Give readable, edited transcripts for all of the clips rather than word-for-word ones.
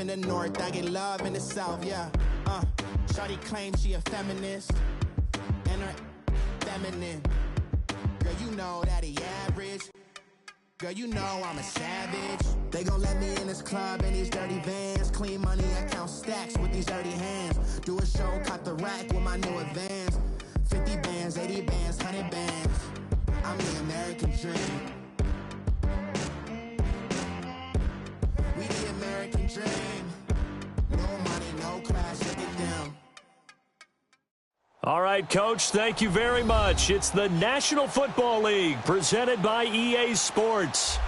in the north, I get love in the south, yeah. Shawty claims she a feminist, and her feminine. Girl, you know that he average. Girl, you know I'm a savage. They gon' let me in this club in these dirty vans. Clean money, I count stacks with these dirty hands. Do a show, cut the rack with my new advance. 50 bands, 80 bands, 100 bands. I'm the American dream. We the American dream. No money, no class, look at them. All right, Coach, thank you very much. It's the National Football League presented by EA Sports.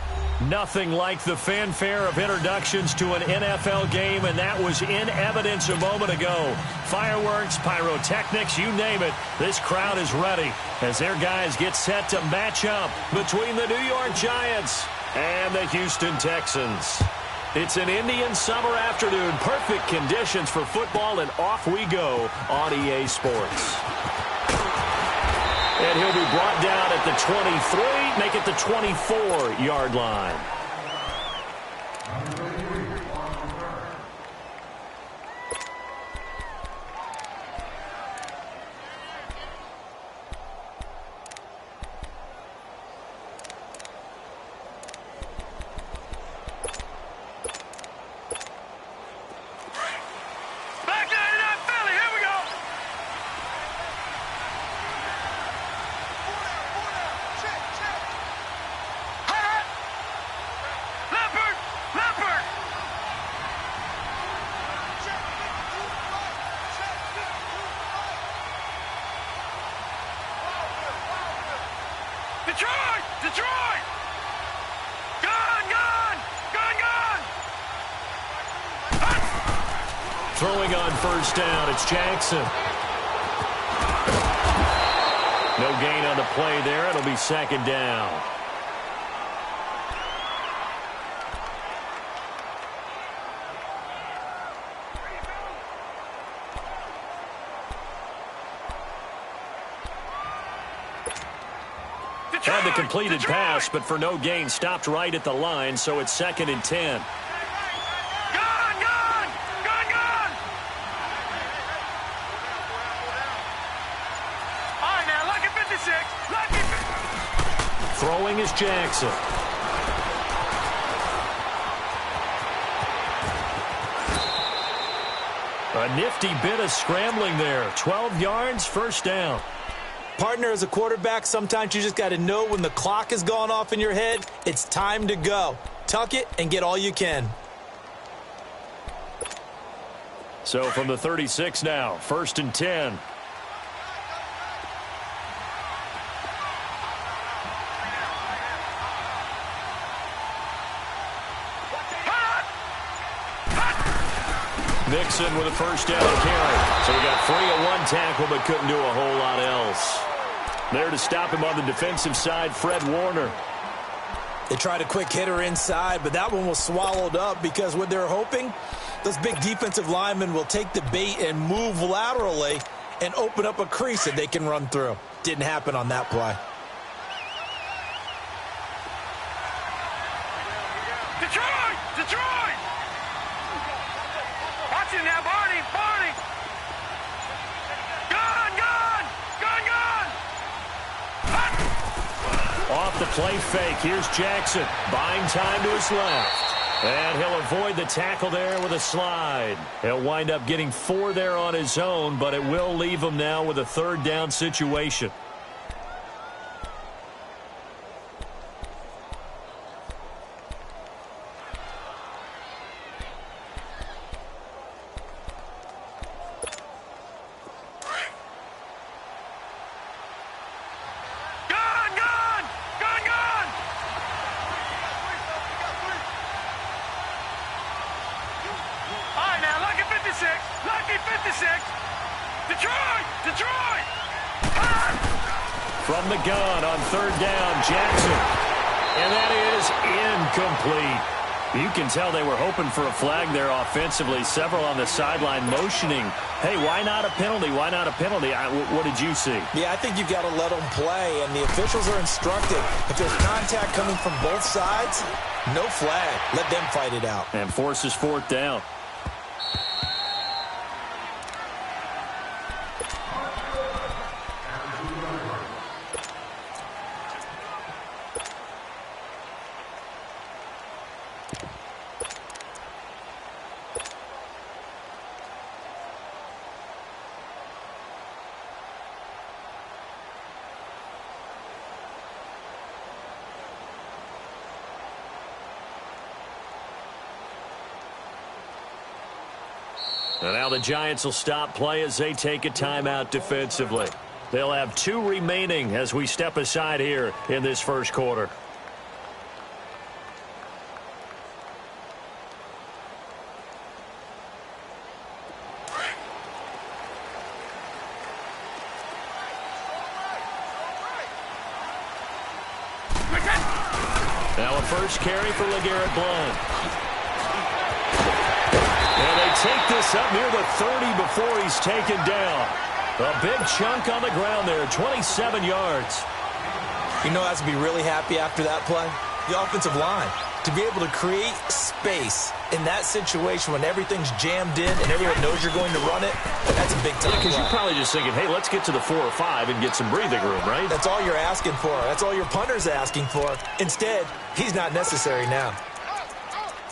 Nothing like the fanfare of introductions to an NFL game, and that was in evidence a moment ago. Fireworks, pyrotechnics, you name it. This crowd is ready as their guys get set to match up between the New York Giants and the Houston Texans. It's an Indian summer afternoon. Perfect conditions for football, and off we go on EA Sports. And he'll be brought down at the 23, make it the 24-yard line. Detroit! Gone! Throwing on first down, it's Jackson. No gain on the play there. It'll be second down. Had the completed pass, but for no gain, stopped right at the line, so it's 2nd and 10. Gone! All right, now, lucky 56. Throwing is Jackson. A nifty bit of scrambling there. 12 yards, first down. Partner, as a quarterback, sometimes you just got to know when the clock has gone off in your head, it's time to go. Tuck it and get all you can. So from the 36 now, 1st and 10. Nixon with a first down carry. So we got 3 on one tackle, but couldn't do a whole lot else. There to stop him on the defensive side, Fred Warner. They tried a quick hitter inside, but that one was swallowed up because what they're hoping, those big defensive linemen will take the bait and move laterally and open up a crease that they can run through. Didn't happen on that play. Detroit! Watch it now, Barney! Gone! Off the play fake, here's Jackson. Buying time to his left. And he'll avoid the tackle there with a slide. He'll wind up getting 4 there on his own, but it will leave him now with a 3rd down situation. Detroit! From the gun on 3rd down, Jackson. And that is incomplete. You can tell they were hoping for a flag there offensively. Several on the sideline motioning, hey, why not a penalty? Why not a penalty? What did you see? Yeah, I think you've got to let them play, and the officials are instructed. If there's contact coming from both sides, no flag. Let them fight it out. And forces 4th down. And now the Giants will stop play as they take a timeout defensively. They'll have 2 remaining as we step aside here in this first quarter. Now a first carry for LeGarrette Blount. And they take this up near the 30 before he's taken down. A big chunk on the ground there, 27 yards. You know, has to be really happy after that play. The offensive line, to be able to create space in that situation when everything's jammed in and everyone knows you're going to run it, that's a big time play. Because you're probably just thinking, hey, let's get to the 4 or 5 and get some breathing room, right? That's all you're asking for. That's all your punter's asking for. Instead, he's not necessary now.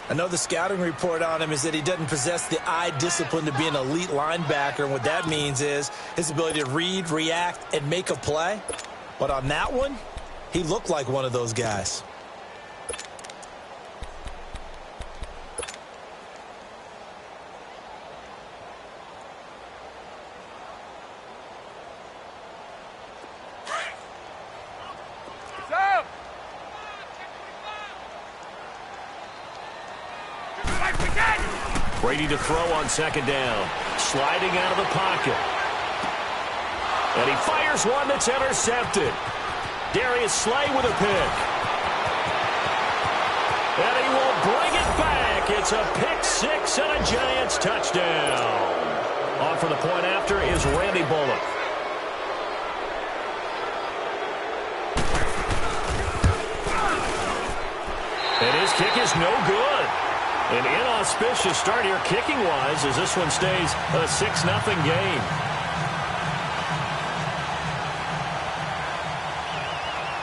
I know the scouting report on him is that he doesn't possess the eye discipline to be an elite linebacker. And what that means is his ability to read, react, and make a play. But on that one, he looked like one of those guys. Brady to throw on second down. Sliding out of the pocket. And he fires one that's intercepted. Darius Slay with a pick. And he will bring it back. It's a pick 6 and a Giants touchdown. On for the point after is Randy Bullock. And his kick is no good. An inauspicious start here kicking-wise as this one stays a 6-0 game.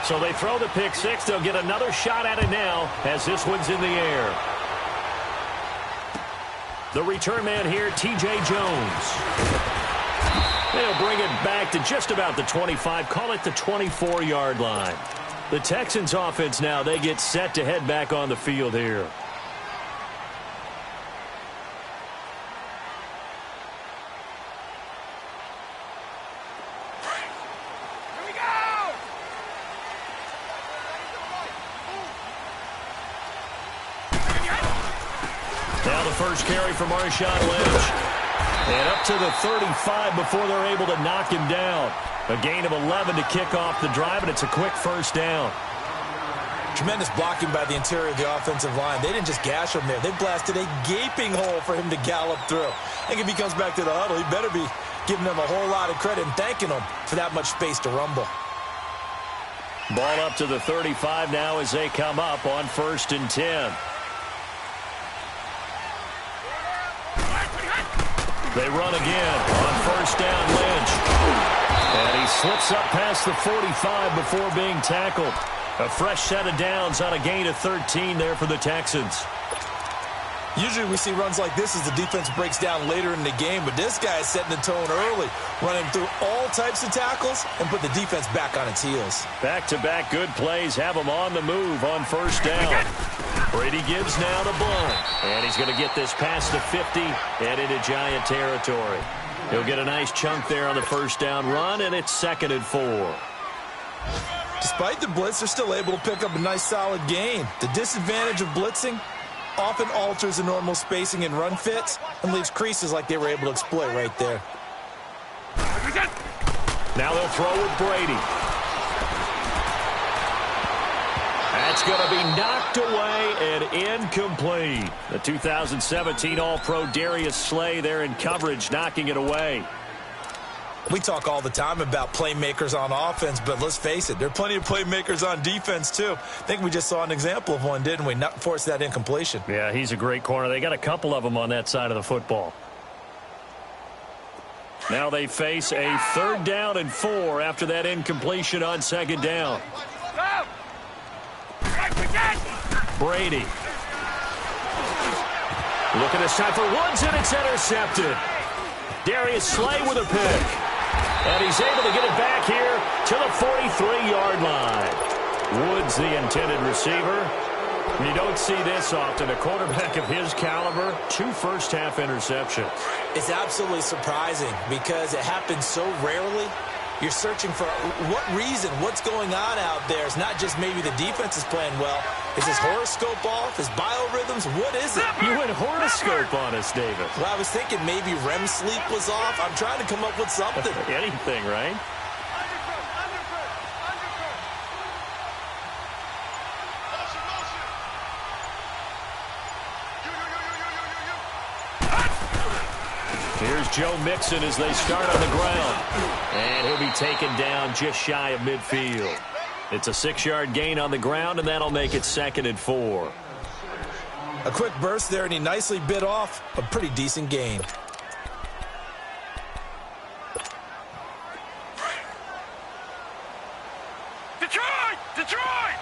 So they throw the pick 6. They'll get another shot at it now as this one's in the air. The return man here, T.J. Jones. They'll bring it back to just about the 25, call it the 24-yard line. The Texans offense now, they get set to head back on the field here. Now the first carry for Marshawn Lynch. And up to the 35 before they're able to knock him down. A gain of 11 to kick off the drive, and it's a quick first down. Tremendous blocking by the interior of the offensive line. They didn't just gash him there. They blasted a gaping hole for him to gallop through. I think if he comes back to the huddle, he better be giving them a whole lot of credit and thanking them for that much space to rumble. Ball up to the 35 now as they come up on 1st and 10. They run again on 1st down, Lynch. And he slips up past the 45 before being tackled. A fresh set of downs on a gain of 13 there for the Texans. Usually we see runs like this as the defense breaks down later in the game, but this guy is setting the tone early, running through all types of tackles and put the defense back on its heels. Back-to-back good plays have him on the move on 1st down. Brady gives now to Blount, and he's going to get this past the 50 and into Giant territory. He'll get a nice chunk there on the 1st down run, and it's 2nd and 4. Despite the blitz, they're still able to pick up a nice solid gain. The disadvantage of blitzing often alters the normal spacing and run fits and leaves creases like they were able to exploit right there. Now they'll throw with Brady. That's going to be knocked away and incomplete. The 2017 All-Pro Darius Slay there in coverage, knocking it away. We talk all the time about playmakers on offense, but let's face it, there are plenty of playmakers on defense, too. I think we just saw an example of one, didn't we? Not force that incompletion. Yeah, he's a great corner. They got a couple of them on that side of the football. Now they face a 3rd down and 4 after that incompletion on 2nd down. Brady. Looking this time for Woods, and it's intercepted. Darius Slay with a pick. And he's able to get it back here to the 43-yard line. Woods, the intended receiver. You don't see this often. A quarterback of his caliber, 2 first-half interceptions. It's absolutely surprising because it happens so rarely. You're searching for what reason, what's going on out there. It's not just maybe the defense is playing well. Is his horoscope off? His biorhythms? What is it? You went horoscope on us, David. Well, I was thinking maybe REM sleep was off. I'm trying to come up with something. Anything, right? Here's Joe Mixon as they start on the ground. And he'll be taken down just shy of midfield. It's a 6-yard gain on the ground, and that'll make it 2nd and 4. A quick burst there, and he nicely bit off a pretty decent gain. Detroit! Detroit!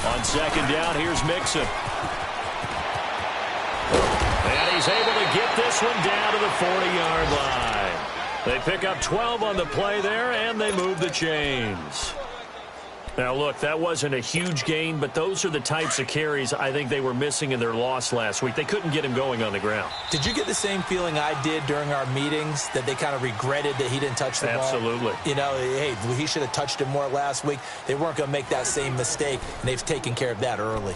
On 2nd down, here's Mixon. And he's able to get this one down to the 40-yard line. They pick up 12 on the play there, and they move the chains. Now, look, that wasn't a huge gain, but those are the types of carries I think they were missing in their loss last week. They couldn't get him going on the ground. Did you get the same feeling I did during our meetings, that they kind of regretted that he didn't touch the ball? Absolutely. You know, hey, he should have touched it more last week. They weren't going to make that same mistake, and they've taken care of that early.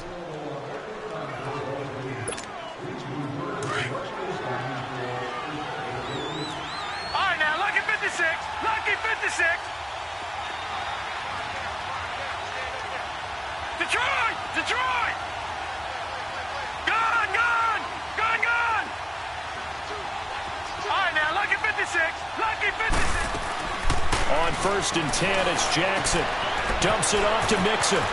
All right, now, lucky 56. Lucky 56. Detroit! Detroit! Gone! Gone! Gone! Gone! All right, now, lucky 56. Lucky 56. On 1st and 10, it's Jackson. Dumps it off to Mixon.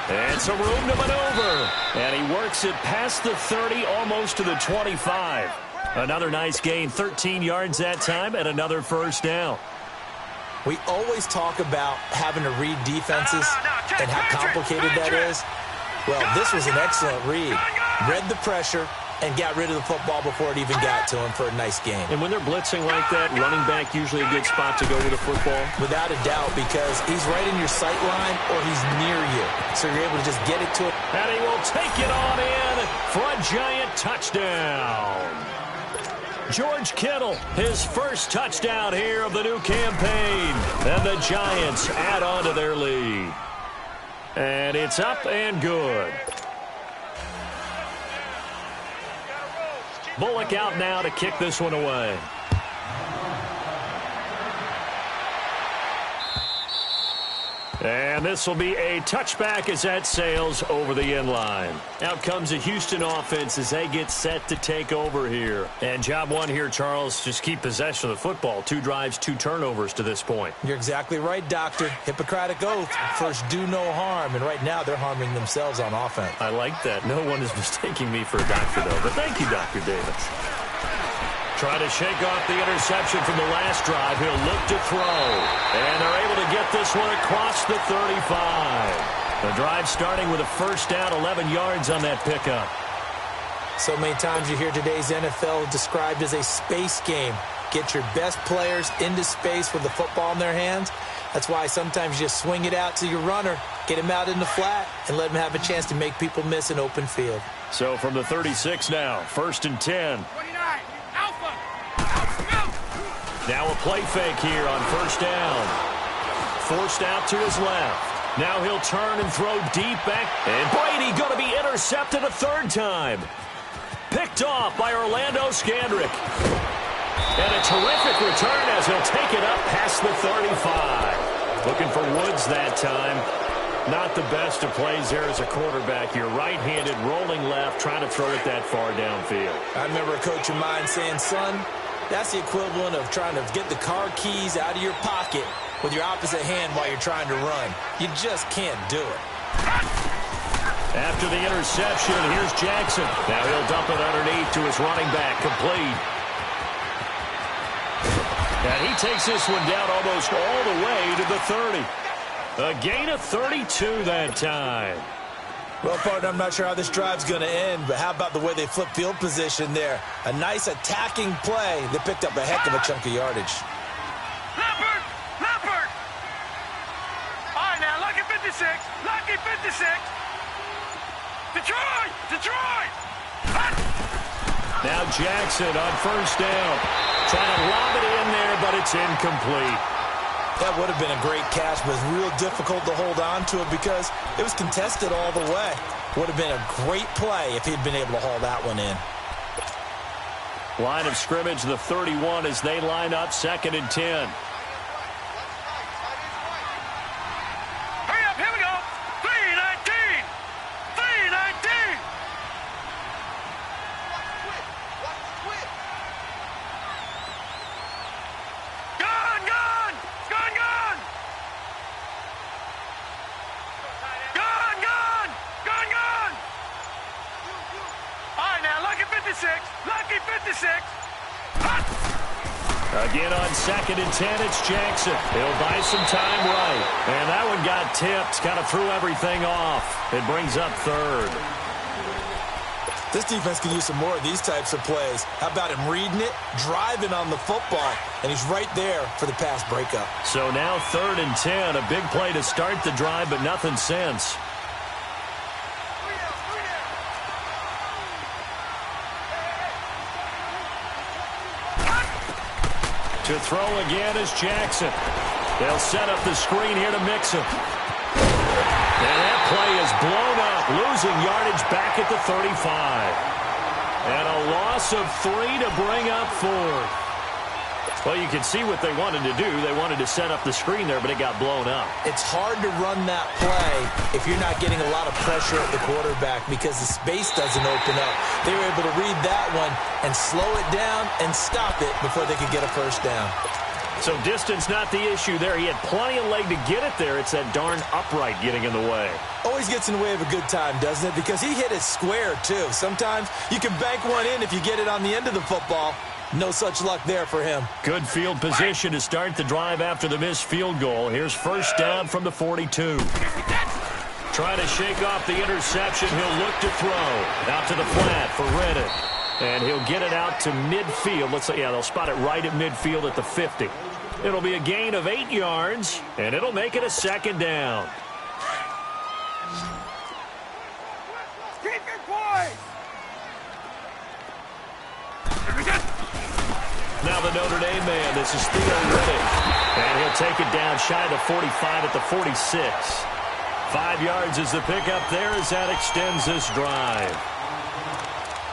And some room to maneuver. And he works it past the 30, almost to the 25. Another nice gain, 13 yards that time, and another 1st down. We always talk about having to read defenses and how complicated that is. Well, this was an excellent read. Read the pressure and got rid of the football before it even got to him for a nice game. And when they're blitzing like that, running back usually a good spot to go with the football? Without a doubt, because he's right in your sight line or he's near you. So you're able to just get it to him. And he will take it on in for a giant touchdown. George Kittle, his first touchdown here of the new campaign. And the Giants add on to their lead. And it's up and good. Bullock out now to kick this one away. And this will be a touchback as that sails over the end line. Out comes the Houston offense as they get set to take over here. And job one here, Charles, just keep possession of the football. 2 drives, 2 turnovers to this point. You're exactly right, Doctor. Hippocratic oath. First, do no harm. And right now, they're harming themselves on offense. I like that. No one is mistaking me for a doctor, though. But thank you, Dr. Davis. Trying to shake off the interception from the last drive. He'll look to throw. And they're able to get this one across the 35. The drive starting with a 1st down, 11 yards on that pickup. So many times you hear today's NFL described as a space game. Get your best players into space with the football in their hands. That's why sometimes you just swing it out to your runner, get him out in the flat, and let him have a chance to make people miss an open field. So from the 36 now, 1st and 10. Now a play fake here on 1st down. Forced out to his left. Now he'll turn and throw deep back. And Brady going to be intercepted a 3rd time. Picked off by Orlando Scandrick. And a terrific return as he'll take it up past the 35. Looking for Woods that time. Not the best of plays there as a quarterback. You're right-handed, rolling left, trying to throw it that far downfield. I remember a coach of mine saying, son, that's the equivalent of trying to get the car keys out of your pocket with your opposite hand while you're trying to run. You just can't do it. After the interception, here's Jackson. Now he'll dump it underneath to his running back, complete. And he takes this one down almost all the way to the 30. A gain of 32 that time. Well, partner, I'm not sure how this drive's going to end, but how about the way they flip field position there? A nice attacking play. They picked up a heck of a chunk of yardage. Leopard! Leopard! All right, now, lucky 56. Lucky 56. Detroit! Detroit! Now Jackson on first down. Trying to lob it in there, but it's incomplete. That would have been a great catch, but it was real difficult to hold on to it because it was contested all the way. Would have been a great play if he'd been able to haul that one in. Line of scrimmage, the 31 as they line up, 2nd and 10. Hurry up, here we go. 3:19. 3:19. Gone, gone. Gone, gone. Gone, gone. Gone, gone. All right, now, lucky 56. Lucky 56. Again on 2nd and 10, it's Jackson. He'll buy some time right. And that one got tipped, kind of threw everything off. It brings up 3rd. This defense can use some more of these types of plays. How about him reading it, driving on the football, and he's right there for the pass breakup. So now 3rd and 10, a big play to start the drive, but nothing since. To throw again is Jackson. They'll set up the screen here to mix him. And that play is blown up, losing yardage back at the 35. And a loss of 3 to bring up 4th. Well, you can see what they wanted to do. They wanted to set up the screen there, but it got blown up. It's hard to run that play if you're not getting a lot of pressure at the quarterback because the space doesn't open up. They were able to read that one and slow it down and stop it before they could get a first down. So distance not the issue there. He had plenty of leg to get it there. It's that darn upright getting in the way. Always gets in the way of a good time, doesn't it? Because he hit it square, too. Sometimes you can bank one in if you get it on the end of the football. No such luck there for him. Good field position to start the drive after the missed field goal. Here's first down from the 42. Trying to shake off the interception. He'll look to throw. Out to the flat for Reddick. And he'll get it out to midfield. They'll spot it right at midfield at the 50. It'll be a gain of 8 yards, and it'll make it a 2nd down. Keep your poise. Now the Notre Dame man, this is Theo Reddick. And he'll take it down shy of the 45 at the 46. 5 yards is the pickup there as that extends this drive.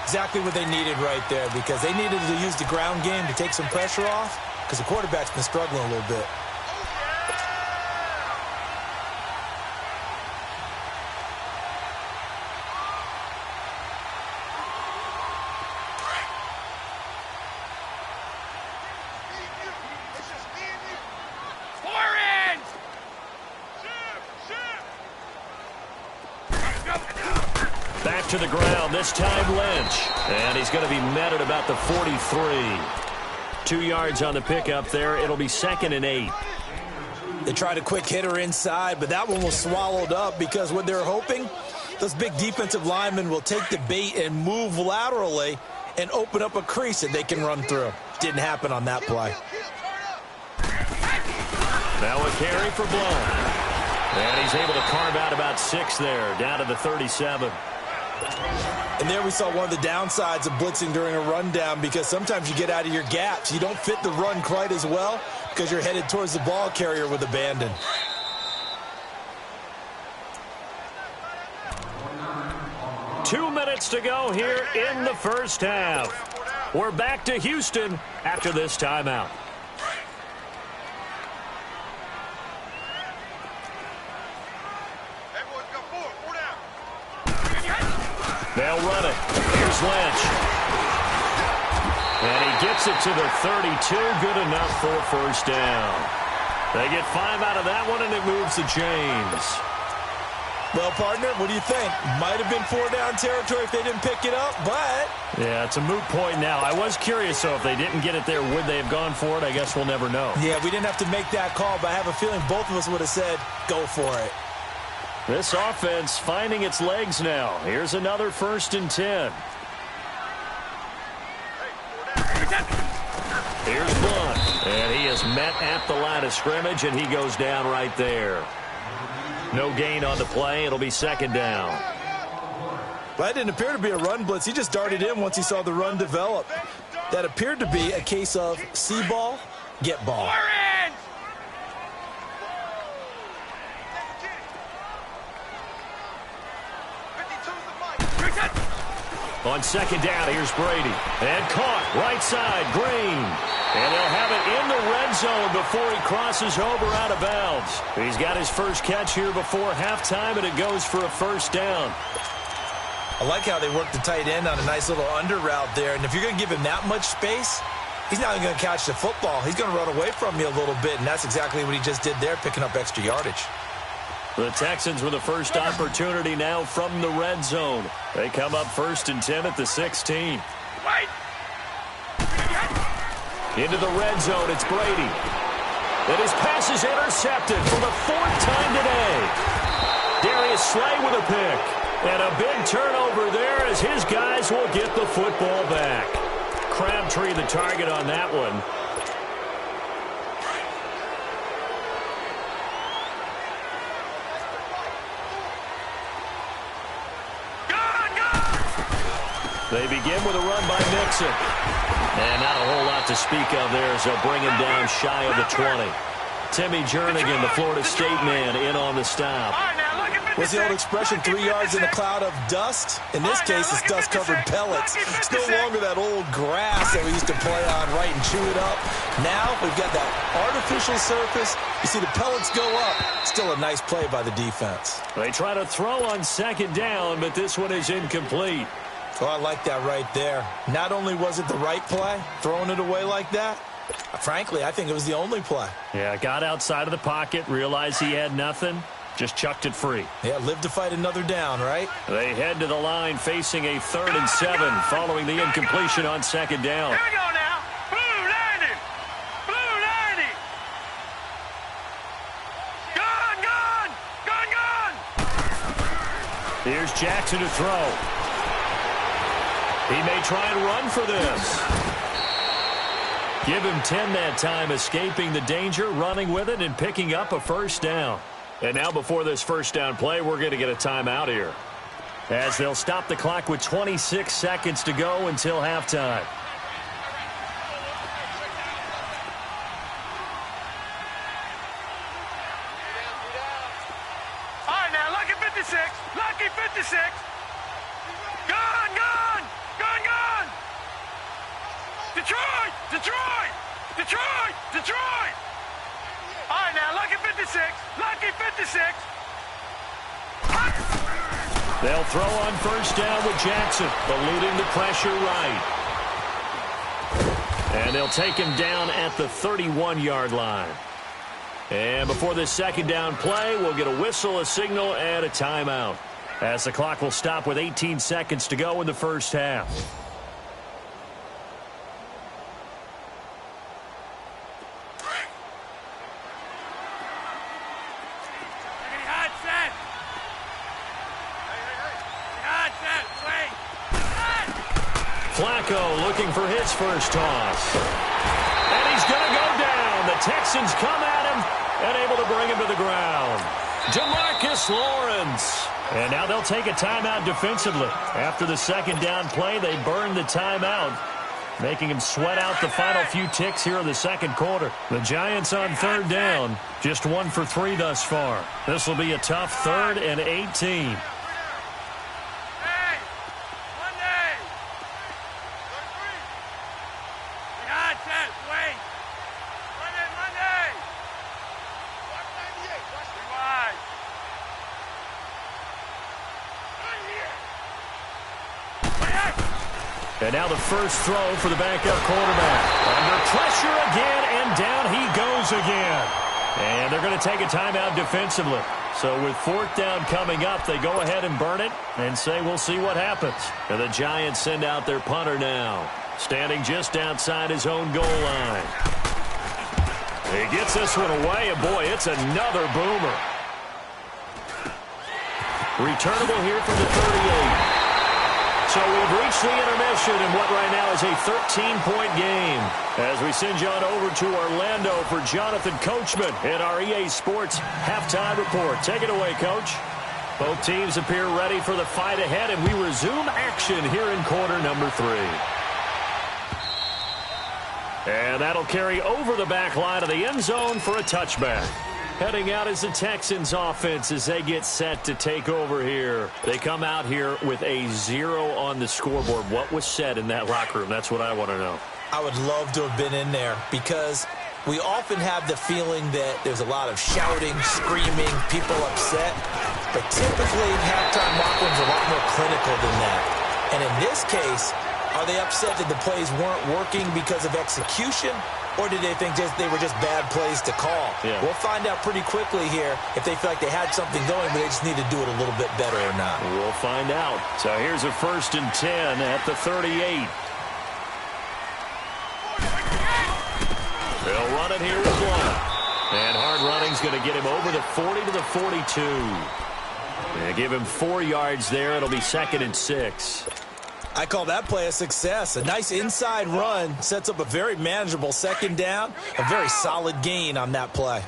Exactly what they needed right there because they needed to use the ground game to take some pressure off because the quarterback's been struggling a little bit. Back to the ground, this time Lynch. And he's going to be met at about the 43. 2 yards on the pickup there. It'll be 2nd and 8. They tried a quick hitter inside, but that one was swallowed up because what they're hoping, those big defensive linemen will take the bait and move laterally and open up a crease that they can run through. Didn't happen on that play. Now a carry for Blount. And he's able to carve out about 6 there, down to the 37. And there we saw one of the downsides of blitzing during a rundown because sometimes you get out of your gaps. You don't fit the run quite as well because you're headed towards the ball carrier with abandon. Two minutes to go here in the first half. We're back to Houston after this timeout. They'll run it. Here's Lynch. And he gets it to the 32. Good enough for a first down. They get 5 out of that one, and it moves the chains. Well, partner, what do you think? Might have been 4-down territory if they didn't pick it up, but... Yeah, it's a moot point now. I was curious, though, if they didn't get it there, would they have gone for it? I guess we'll never know. Yeah, we didn't have to make that call, but I have a feeling both of us would have said, go for it. This offense finding its legs now. Here's another 1st and 10. Here's Blunt, and he is met at the line of scrimmage, and he goes down right there. No gain on the play. It'll be 2nd down. Well, that didn't appear to be a run blitz. He just darted in once he saw the run develop. That appeared to be a case of see ball, get ball. On 2nd down, here's Brady. And caught, right side, Green. And they'll have it in the red zone before he crosses over out of bounds. He's got his first catch here before halftime, and it goes for a 1st down. I like how they work the tight end on a nice little under route there. And if you're going to give him that much space, he's not going to catch the football. He's going to run away from you a little bit, and that's exactly what he just did there, picking up extra yardage. The Texans with the first opportunity now from the red zone. They come up 1st and 10 at the 16. Into the red zone, it's Brady. And his pass is intercepted for the 4th time today. Darius Slay with a pick. And a big turnover there as his guys will get the football back. Crabtree the target on that one. They begin with a run by Mixon. And not a whole lot to speak of there as they'll bring him down shy of the 20. Timmy Jernigan, the Florida State man, in on the stop. What's the old expression, 3 yards in a cloud of dust? In this case, it's dust-covered pellets. It's no longer that old grass that we used to play on, right, and chew it up. Now we've got that artificial surface. You see the pellets go up. Still a nice play by the defense. They try to throw on 2nd down, but this one is incomplete. Oh, I like that right there. Not only was it the right play, throwing it away like that, frankly, I think it was the only play. Yeah, got outside of the pocket, realized he had nothing, just chucked it free. Yeah, live to fight another down, right? They head to the line facing a 3rd and 7 following the incompletion on 2nd down. Here we go now. Blue 90. Blue 90. Gone. Here's Jackson to throw. He may try and run for this. Give him 10 that time, escaping the danger, running with it, and picking up a 1st down. And now before this 1st down play, we're going to get a timeout here, as they'll stop the clock with 26 seconds to go until halftime. All right, now, lucky 56. Lucky 56. Gone, gone. Gone, gone. Detroit, Detroit, Detroit, Detroit. All right, now, lucky 56. Lucky 56. They'll throw on 1st down with Jackson, eluding the pressure right. And they'll take him down at the 31-yard line. And before this 2nd down play, we'll get a whistle, a signal, and a timeout, as the clock will stop with 18 seconds to go in the 1st half. Flacco looking for his first toss. And he's going to go down. The Texans come at him and able to bring him to the ground. Demarcus Lawrence. And now they'll take a timeout defensively. After the 2nd down play, they burn the timeout, making him sweat out the final few ticks here in the 2nd quarter. The Giants on 3rd down, just 1 for 3 thus far. This will be a tough 3rd and 18. And now the first throw for the backup quarterback. Under pressure again, and down he goes again. And they're going to take a timeout defensively. So with 4th down coming up, they go ahead and burn it and say we'll see what happens. And the Giants send out their punter now, standing just outside his own goal line. He gets this one away, and boy, it's another boomer. Returnable here from the 38. So we've reached the intermission in what right now is a 13-point game. As we send you on over to Orlando for Jonathan Coachman in our EA Sports Halftime Report. Take it away, Coach. Both teams appear ready for the fight ahead, and we resume action here in quarter number 3. And that'll carry over the back line of the end zone for a touchback. Heading out is the Texans offense as they get set to take over here. They come out here with a 0 on the scoreboard. What was said in that locker room? That's what I want to know. I would love to have been in there because we often have the feeling that there's a lot of shouting, screaming, people upset. But typically, halftime locker rooms are a lot more clinical than that. And in this case, are they upset that the plays weren't working because of execution? Or did they think they were just bad plays to call? Yeah. We'll find out pretty quickly here if they feel like they had something going, but they just need to do it a little bit better or not. We'll find out. So here's a 1st and 10 at the 38. They'll run it here with one. And hard running's going to get him over the 40 to the 42. They give him 4 yards there. It'll be 2nd and 6. I call that play a success. A nice inside run sets up a very manageable 2nd down. A very solid gain on that play.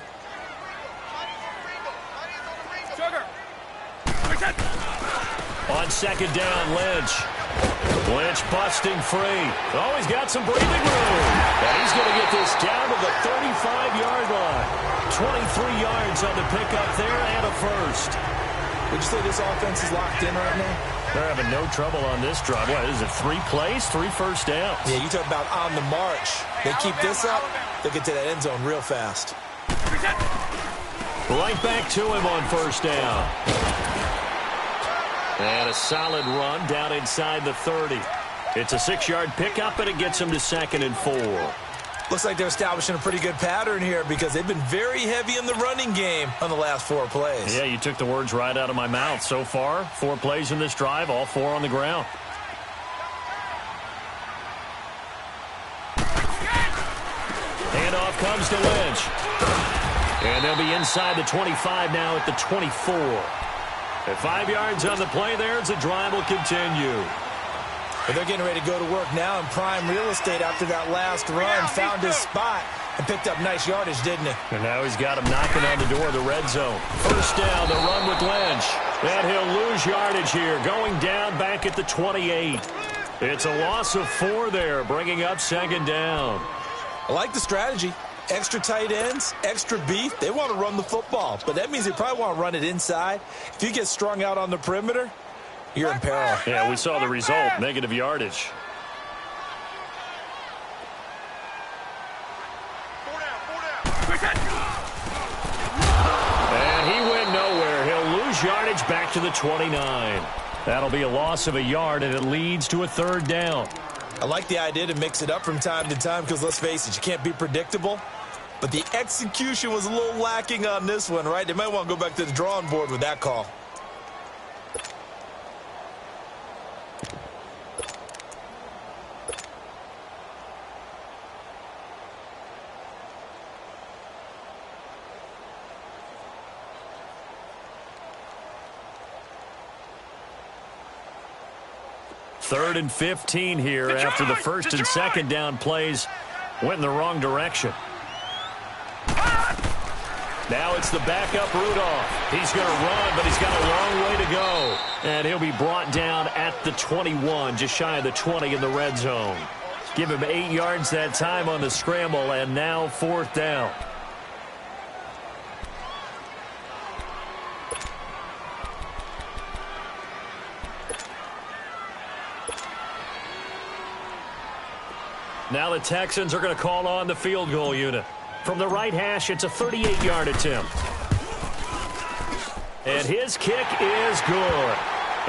On 2nd down, Lynch. Lynch busting free. Oh, he's got some breathing room. And he's going to get this down to the 35-yard line. 23 yards on the pickup there and a 1st. Would you say this offense is locked in right now? They're having no trouble on this drive. What is it, 3 plays, 3 first downs? Yeah, you talk about on the march. They keep this up, they'll get to that end zone real fast. Right back to him on 1st down. And a solid run down inside the 30. It's a 6-yard pickup, and it gets him to 2nd and 4. Looks like they're establishing a pretty good pattern here because they've been very heavy in the running game on the last 4 plays. Yeah, you took the words right out of my mouth. So far, 4 plays in this drive, all 4 on the ground. Handoff comes to Lynch. And they'll be inside the 25 now at the 24. At 5 yards on the play there, the drive will continue. But they're getting ready to go to work now in prime real estate after that last run. Found his spot and picked up nice yardage, didn't he? And now he's got him knocking on the door of the red zone. 1st down, the run with Lynch. And he'll lose yardage here, going down back at the 28. It's a loss of 4 there, bringing up 2nd down. I like the strategy. Extra tight ends, extra beef. They want to run the football, but that means they probably want to run it inside. If you get strung out on the perimeter, you're in peril. Yeah, we saw the result, negative yardage. And he went nowhere. He'll lose yardage back to the 29. That'll be a loss of a yard, and it leads to a 3rd down. I like the idea to mix it up from time to time because, let's face it, you can't be predictable. But the execution was a little lacking on this one, right? They might want to go back to the drawing board with that call. Third and 15 here after the 1st and 2nd down plays went in the wrong direction. Now it's the backup Rudolph. He's going to run, but he's got a long way to go. And he'll be brought down at the 21, just shy of the 20 in the red zone. Give him 8 yards that time on the scramble, and now 4th down. Now the Texans are going to call on the field goal unit. From the right hash, it's a 38-yard attempt. And his kick is good.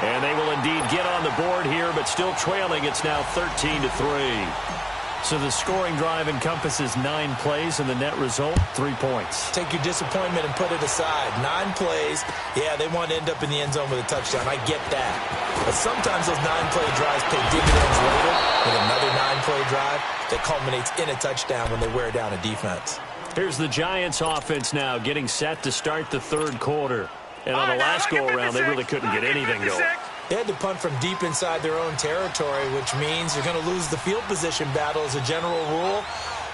And they will indeed get on the board here, but still trailing. It's now 13-3. So the scoring drive encompasses 9 plays, and the net result, 3 points. Take your disappointment and put it aside. 9 plays. Yeah, they want to end up in the end zone with a touchdown. I get that. But sometimes those 9-play drives pay dividends later with another 9-play drive that culminates in a touchdown when they wear down a defense. Here's the Giants offense now getting set to start the 3rd quarter. And on the last go-around, they really couldn't get anything going. They had to punt from deep inside their own territory, which means you're going to lose the field position battle as a general rule.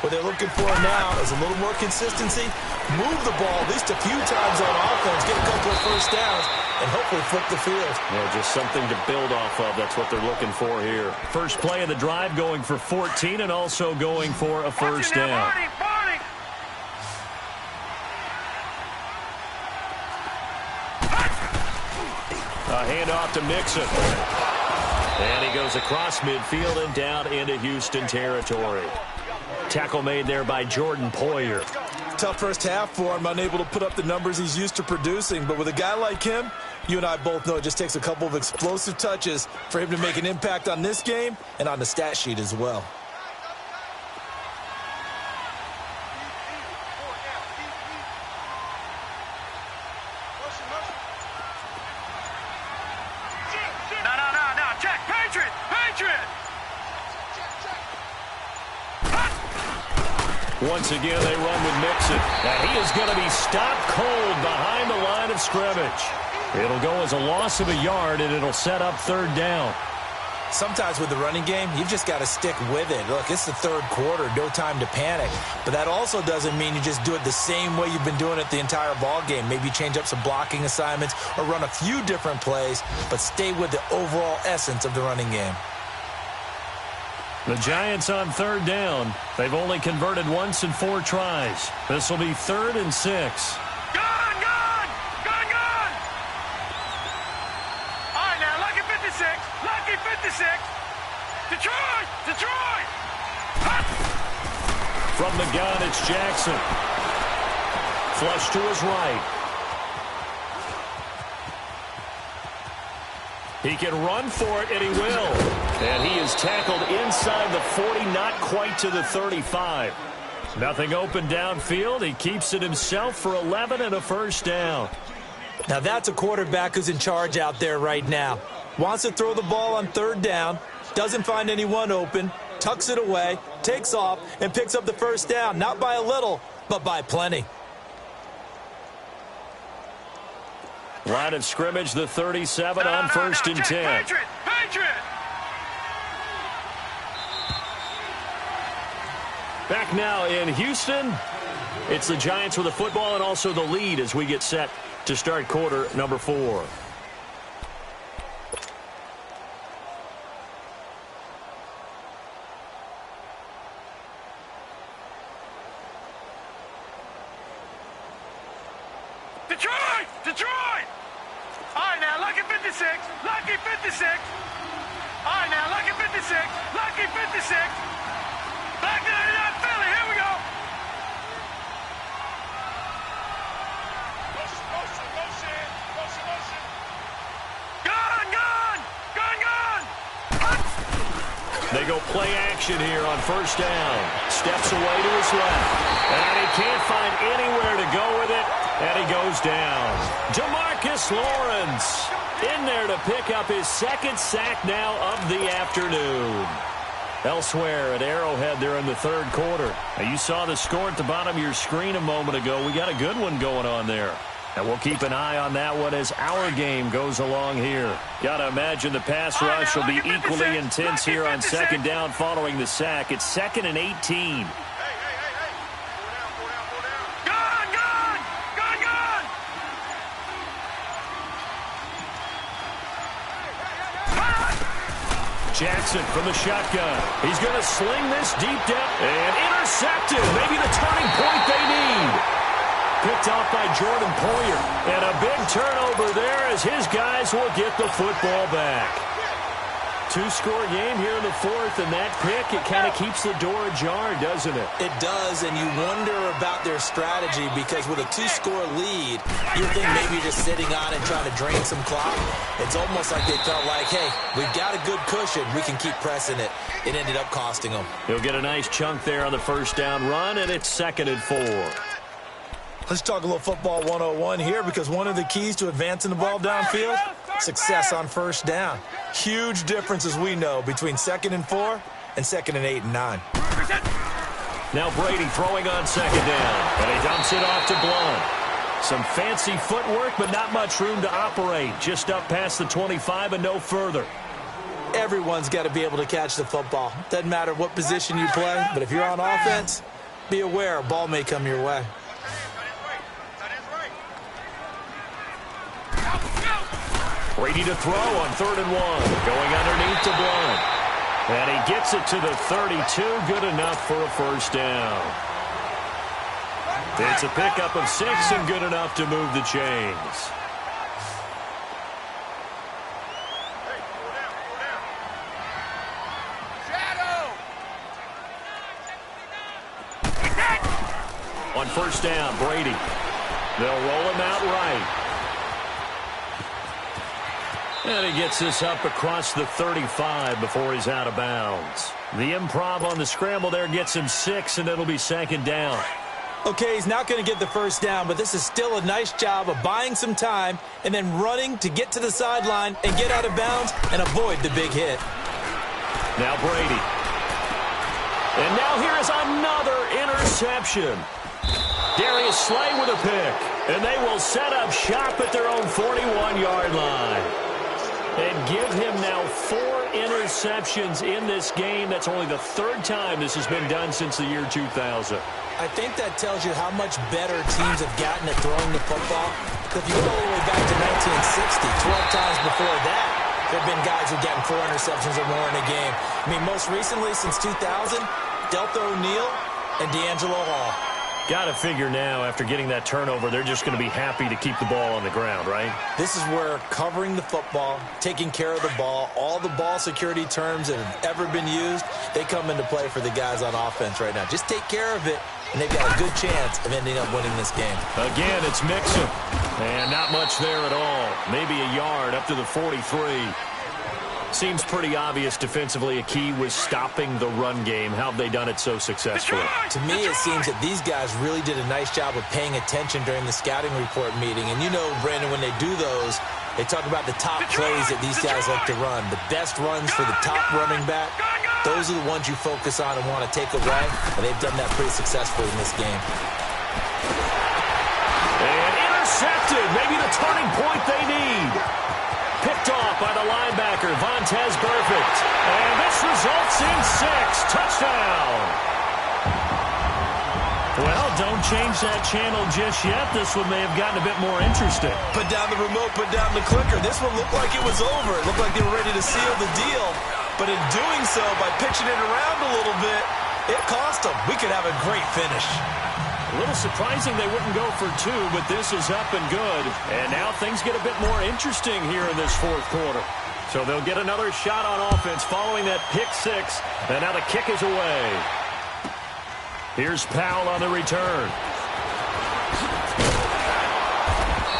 What they're looking for now is a little more consistency, move the ball at least a few times on offense, get a couple of first downs, and hopefully flip the field. Yeah, just something to build off of. That's what they're looking for here. First play of the drive going for 14 and also going for a first down. A handoff to Mixon. And he goes across midfield and down into Houston territory. Tackle made there by Jordan Poyer. Tough first half for him, unable to put up the numbers he's used to producing. But with a guy like him, you and I both know it just takes a couple of explosive touches for him to make an impact on this game and on the stat sheet as well. No. Check. Patriot. Once again, they run with Mixon. And he is going to be stopped cold behind the line of scrimmage. It'll go as a loss of a yard, and it'll set up third down. Sometimes with the running game, you've just got to stick with it. Look, it's the third quarter, no time to panic. But that also doesn't mean you just do it the same way you've been doing it the entire ball game. Maybe change up some blocking assignments or run a few different plays, but stay with the overall essence of the running game. The Giants on third down. They've only converted once in 4 tries. This will be 3rd and 6. Gone! All right, now, lucky 56. Detroit! From the gun, it's Jackson. Flush to his right. He can run for it, and he will. And he is tackled inside the 40, not quite to the 35. Nothing open downfield. He keeps it himself for 11 and a first down. Now that's a quarterback who's in charge out there right now. Wants to throw the ball on third down, doesn't find anyone open, tucks it away, takes off, and picks up the first down. Not by a little, but by plenty. Line of scrimmage, the 37 on 1st and 10. Patriot! Back now in Houston, it's the Giants with the football and also the lead as we get set to start quarter number 4. Detroit! All right, now, lucky 56. All right, now, lucky 56. Back to the Philly, here we go. Gone! They go play action here on first down. Steps away to his left. And he can't find anywhere to go with it. And he goes down. Demarcus Lawrence in there to pick up his 2nd sack now of the afternoon. Elsewhere at Arrowhead there in the 3rd quarter. Now you saw the score at the bottom of your screen a moment ago. We got a good one going on there. And we'll keep an eye on that one as our game goes along here. Got to imagine the pass rush will be equally intense here on 2nd down following the sack. It's 2nd and 18. Jackson from the shotgun. He's going to sling this deep down and intercepted. Maybe the turning point they need. Picked off by Jordan Poyer. And a big turnover there as his guys will get the football back. 2-score game here in the 4th, and that pick, it kind of keeps the door ajar, doesn't it? It does, and you wonder about their strategy because with a 2-score lead, you think maybe you're just sitting on it trying to drain some clock. It's almost like they felt like, hey, we've got a good cushion. We can keep pressing it. It ended up costing them. He'll get a nice chunk there on the first down run, and it's 2nd and 4. Let's talk a little football 101 here because one of the keys to advancing the ball downfield, success on first down. Huge difference, as we know, between 2nd and 4 and 2nd and 8 and 9. Now Brady throwing on 2nd down, and he dumps it off to Blount. Some fancy footwork, but not much room to operate. Just up past the 25 and no further. Everyone's got to be able to catch the football. Doesn't matter what position you play, but if you're on offense, be aware a ball may come your way. Brady to throw on 3rd and 1. Going underneath to Blunt. And he gets it to the 32. Good enough for a first down. It's a pickup of 6 and good enough to move the chains. On first down, Brady. They'll roll him out right. And he gets this up across the 35 before he's out of bounds. The improv on the scramble there gets him 6, and it'll be 2nd down. Okay, he's not going to get the first down, but this is still a nice job of buying some time and then running to get to the sideline and get out of bounds and avoid the big hit. Now Brady. And now here is another interception. Darius Slay with a pick. And they will set up shop at their own 41-yard line. And give him now 4 interceptions in this game. That's only the 3rd time this has been done since the year 2000. I think that tells you how much better teams have gotten at throwing the football. If you go all the way back to 1960, 12 times before that, there have been guys who've gotten 4 interceptions or more in a game. I mean, most recently, since 2000, Delta O'Neal and D'Angelo Hall. Got to figure now, after getting that turnover, they're just going to be happy to keep the ball on the ground, right? This is where covering the football, taking care of the ball, all the ball security terms that have ever been used, they come into play for the guys on offense right now. Just take care of it, and they've got a good chance of ending up winning this game. Again, it's Mixon. And not much there at all. Maybe a yard up to the 43. Seems pretty obvious defensively a key was stopping the run game. How have they done it so successfully? To me, it seems that these guys really did a nice job of paying attention during the scouting report meeting. And you know, Brandon, when they do those, they talk about the top plays that these guys like to run. The best runs for the top running back, those are the ones you focus on and want to take away. And they've done that pretty successfully in this game. And intercepted. Maybe the turning point they need. Picked off by the linebacker, Vontaze Burfict. And this results in 6. Touchdown. Well, don't change that channel just yet. This one may have gotten a bit more interesting. Put down the remote, put down the clicker. This one looked like it was over. It looked like they were ready to seal the deal. But in doing so, by pitching it around a little bit, it cost them. We could have a great finish. A little surprising they wouldn't go for 2, but this is up and good. And now things get a bit more interesting here in this 4th quarter. So they'll get another shot on offense following that pick 6. And now the kick is away. Here's Powell on the return.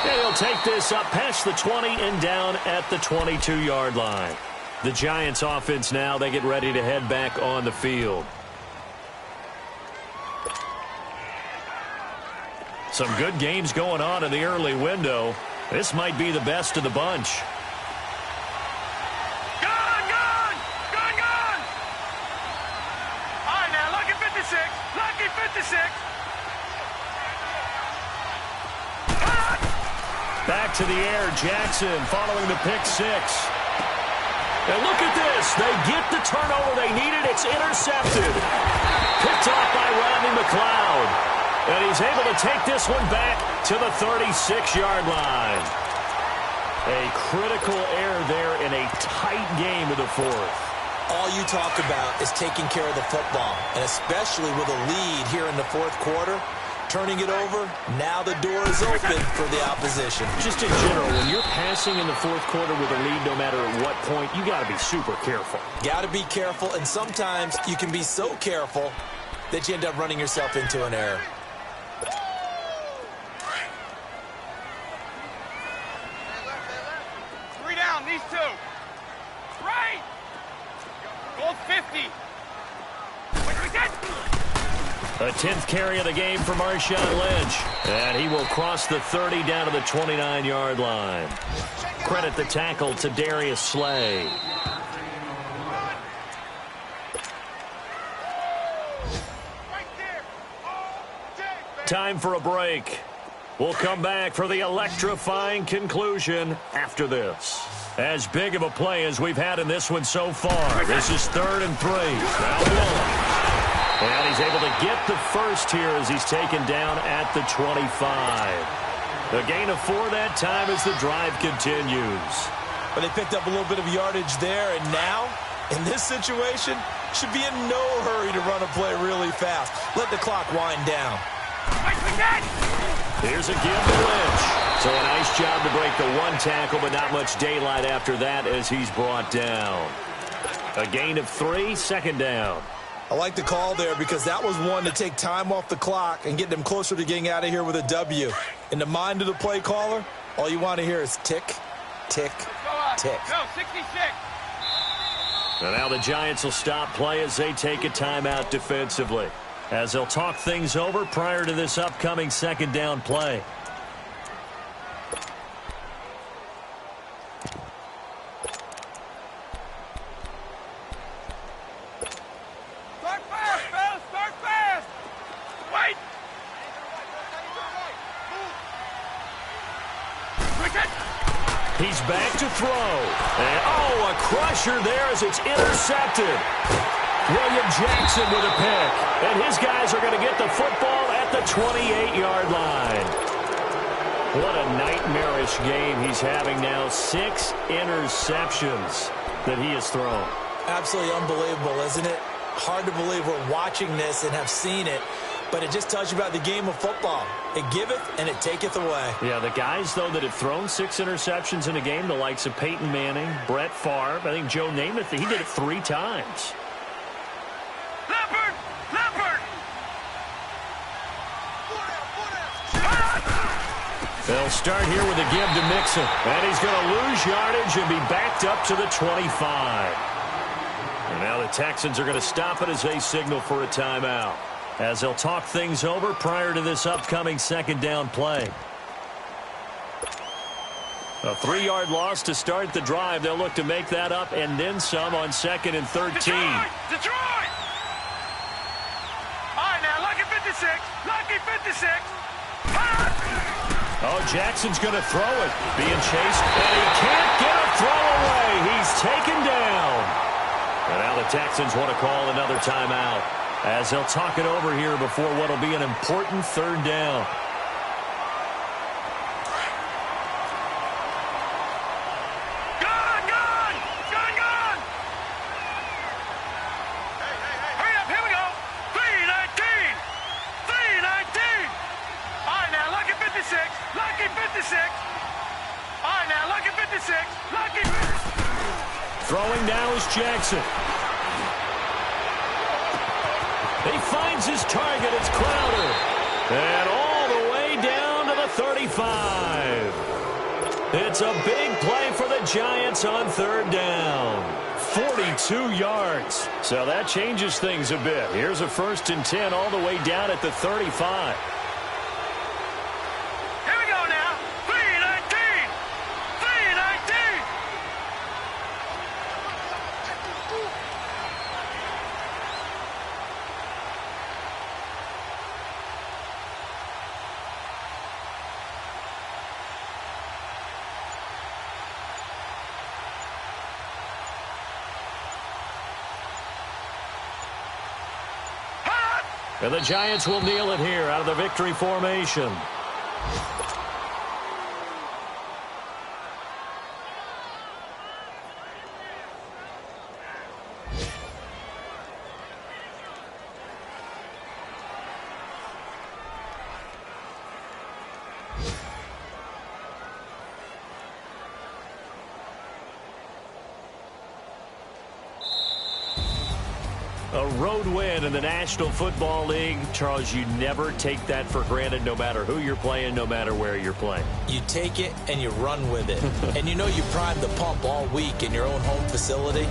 And he'll take this up past the 20 and down at the 22-yard line. The Giants offense now, they get ready to head back on the field. Some good games going on in the early window. This might be the best of the bunch. Gun! Gun! Gun! Gun! All right, now, lucky 56. Lucky 56. Back to the air, Jackson following the pick 6. And look at this. They get the turnover they needed. It's intercepted. Picked off by Rodney McLeod. And he's able to take this one back to the 36-yard line. A critical error there in a tight game of the 4th. All you talk about is taking care of the football, and especially with a lead here in the 4th quarter, turning it over, now the door is open for the opposition. Just in general, when you're passing in the 4th quarter with a lead, no matter at what point, you got to be super careful. Got to be careful, and sometimes you can be so careful that you end up running yourself into an error. These 2. Right. Goal 50. A 10th carry of the game for Marshawn Lynch. And he will cross the 30 down to the 29-yard line. Credit the tackle to Darius Slay. Time for a break. We'll come back for the electrifying conclusion after this. As big of a play as we've had in this one so far. This is 3rd and 3. Now Miller. And he's able to get the first here as he's taken down at the 25. A gain of 4 that time as the drive continues. But they picked up a little bit of yardage there, and now, in this situation, should be in no hurry to run a play really fast. Let the clock wind down. Here's a give to Lynch. So a nice job to break the 1 tackle, but not much daylight after that as he's brought down. A gain of 3, 2nd down. I like the call there because that was one to take time off the clock and get them closer to getting out of here with a W. In the mind of the play caller, all you want to hear is tick, tick, tick. Go, 66. And now the Giants will stop play as they take a timeout defensively, as they'll talk things over prior to this upcoming 2nd down play. Start fast, fellas. Start fast. Wait. He's back to throw. And, oh, a crusher there as it's intercepted. William Jackson with a pick. And his guys are going to get the football at the 28-yard line. What a nightmarish game he's having now. 6 interceptions that he has thrown. Absolutely unbelievable, isn't it? Hard to believe we're watching this and have seen it, but it just tells you about the game of football. It giveth and it taketh away. Yeah, the guys, though, that have thrown 6 interceptions in a game, the likes of Peyton Manning, Brett Favre, I think Joe Namath, he did it 3 times. Leopard! Leopard! They'll start here with a give to Mixon. And he's going to lose yardage and be backed up to the 25. And now the Texans are going to stop it as they signal for a timeout, as they'll talk things over prior to this upcoming 2nd down play. A 3-yard loss to start the drive. They'll look to make that up and then some on 2nd and 13. Detroit! All right, now, lucky 56. Lucky 56. Oh, Jackson's going to throw it. Being chased, and he can't get a throw away. He's taken down. And now the Texans want to call another timeout, as they'll talk it over here before what will be an important 3rd down. Gun! Hurry up, here we go. 319. All right, now, lucky 56. Lucky 56. All right, now, lucky 56. Lucky 56. Throwing now is Jackson. He finds his target. It's Crowder. And all the way down to the 35. It's a big play for the Giants on 3rd down. 42 yards. So that changes things a bit. Here's a 1st and 10 all the way down at the 35. Here we go now. 319. And the Giants will kneel it here out of the victory formation. A road win in the National Football League. Charles, you never take that for granted, no matter who you're playing, no matter where you're playing. You take it and you run with it. And you know you primed the pump all week in your own home facility.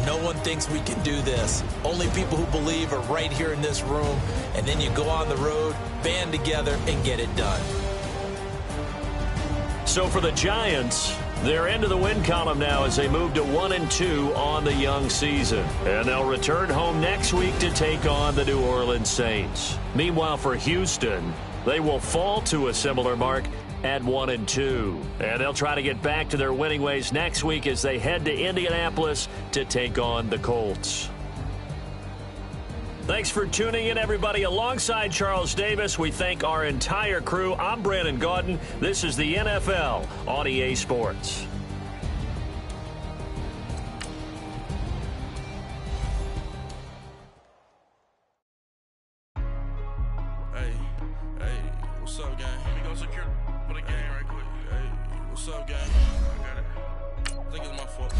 No one thinks we can do this. Only people who believe are right here in this room. And then you go on the road, band together, and get it done. So for the Giants, they're into the win column now as they move to 1-2 on the young season. And they'll return home next week to take on the New Orleans Saints. Meanwhile, for Houston, They will fall to a similar mark at 1-2. And they'll try to get back to their winning ways next week as they head to Indianapolis to take on the Colts. Thanks for tuning in, everybody. Alongside Charles Davis, we thank our entire crew. I'm Brandon Gaudin. This is the NFL on EA Sports. What's up, gang? Let me go secure for the game right quick. Hey, what's up, gang? I got it. I think it's my fault.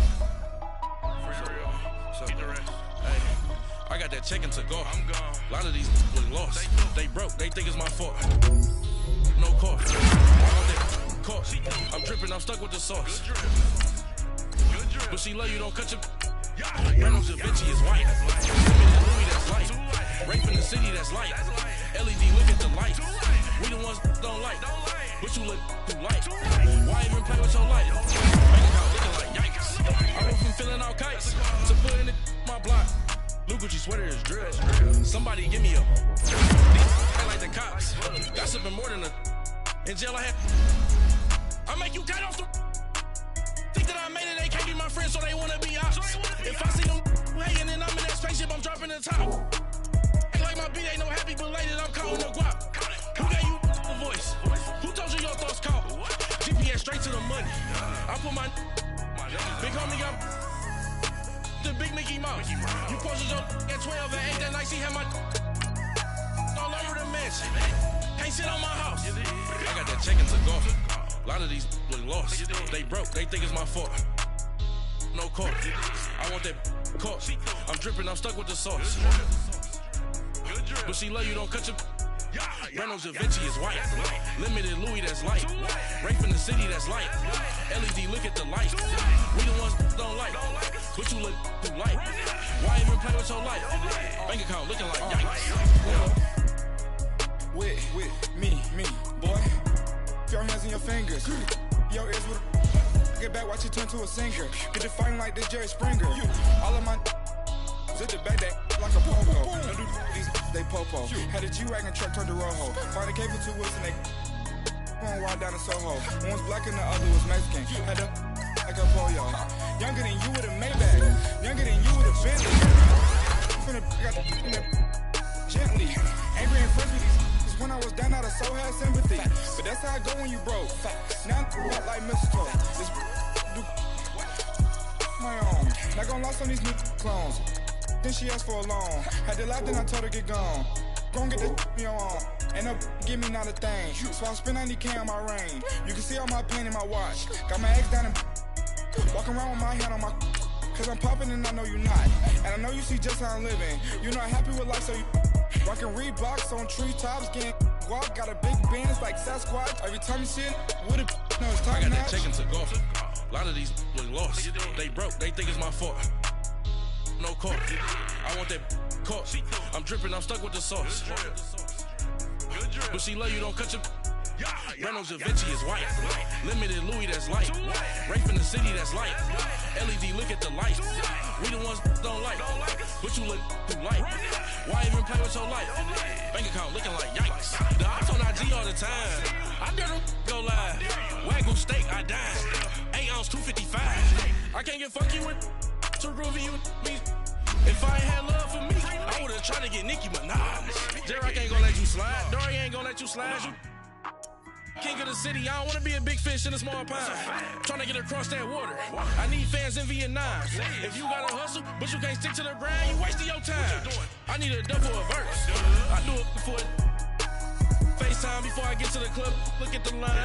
For real. What's up, keep the rest. Hey, I got that check-in to go. I'm gone. A lot of these was lost. They broke. They think it's my fault. No cost. I want that cost. I'm dripping. I'm stuck with the sauce. Good drip. But she love you. Don't cut your... Reynolds Da Vinci is white. Limited Louis, that's light. Rape in the city, that's light. LED, look at the lights. We the ones don't like. But you look too light. Why even play with your light? Bank account looking like yikes. I went from filling out kites to putting it my block. Blue Gucci sweater is drill. Somebody give me a... These like the cops. Gossiping more than a... In jail I had... I make you cut off the... Think that I made it, they can't be my friends, so they wanna be ops. If I see them hating and I'm in that spaceship, I'm dropping the top. Act like my beat ain't no happy belated, I'm calling the guap. Who gave you the voice? Who told you your thoughts count? GPS straight to the money. I put my big homie got the big Mickey Mouse. You posted your at 12 and 8 that night, she had my all over the mansion. Can't sit on my house. I got that check-in to go. A lot of these was lost. They broke. They think it's my fault. No cost. I want that cost. I'm dripping. I'm stuck with the sauce. But she love you. Don't cut your... Reynolds Da Vinci is white. Limited Louis, that's light. Rape in the city, that's light. LED, look at the lights. We the ones don't like. But you look too light. Why even play with your life? Bank account looking like yikes. With me, boy. Your hands in your fingers. Your ears with a... Get back, watch you turn to a singer. Get you fighting like this Jerry Springer. All of my... Zip the back that like a popo. Don't do these they popo. Had a G-Wagon truck turned to Rojo. Find a cable 2 wheels and they... Going wild down in Soho. One was black and the other was Mexican. Had a... Like a polio. Younger than you with a Maybach. Younger than you with a Bentley. Finna... Got the... Gently. Angry and friends with these... When I was down, I so had sympathy. But that's how it go when you broke. Now I'm like mistletoe. This do my own. Not gonna lost on these new clones. Then she asked for a loan. Had to laugh, then I told her get gone. Gon' get this me on. Ain't no give me not a thing. So I spend 90K on my ring. You can see all my pain in my watch. Got my ex down and walking around with my hand on my... Cause I'm popping and I know you not. And I know you see just how I'm living. You're not happy with life, so you... Rockin' Reeboks on treetops, getting guap, got a big Benz like Sasquatch. Every time you see it, with a no, it's time. I got that check-in to go. A lot of these was lost. They broke, they think it's my fault. No cost. I want that cost. I'm dripping, I'm stuck with the sauce. But she love you, don't cut your... Reynolds Da Vinci is white. Limited Louis, that's light. Rape in the city, that's light. LED, look at the lights. We the ones don't like. But you look too light. Why even play with your life? Bank account looking like yikes. The ops on IG all the time. I dare them go live. Wagyu steak, I died. 8 ounce, 255. I can't get funky with to groovy you me. If I ain't had love for me, I would've tried to get Nicki Minaj. Derek ain't gonna let you slide. Dory ain't gonna let you slide. You king of the city, I don't wanna be a big fish in a small pond. Trying to get across that water. I need fans in Vietnam. If you gotta hustle, but you can't stick to the grind, you wasting your time. I need a double a verse. I do it for FaceTime before I get to the club. Look at the line.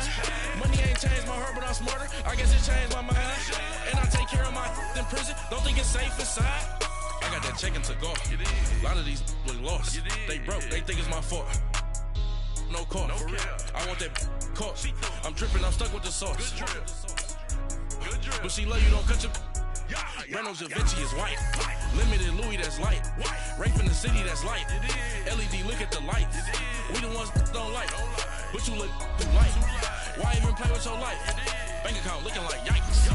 Money ain't changed my heart, but I'm smarter. I guess it changed my mind. And I take care of my in prison. Don't think it's safe inside. I got that check-in to go. A lot of these was lost. They broke. They think it's my fault. No cost. I want that cost. I'm dripping, I'm stuck with the sauce. But she love you, don't cut your... Reynolds Da Vinci is white. Limited Louis, that's light. Rape in the city, that's light. LED, look at the lights. We the ones don't like. But you look too light. Why even play with your life? Bank account looking like yikes.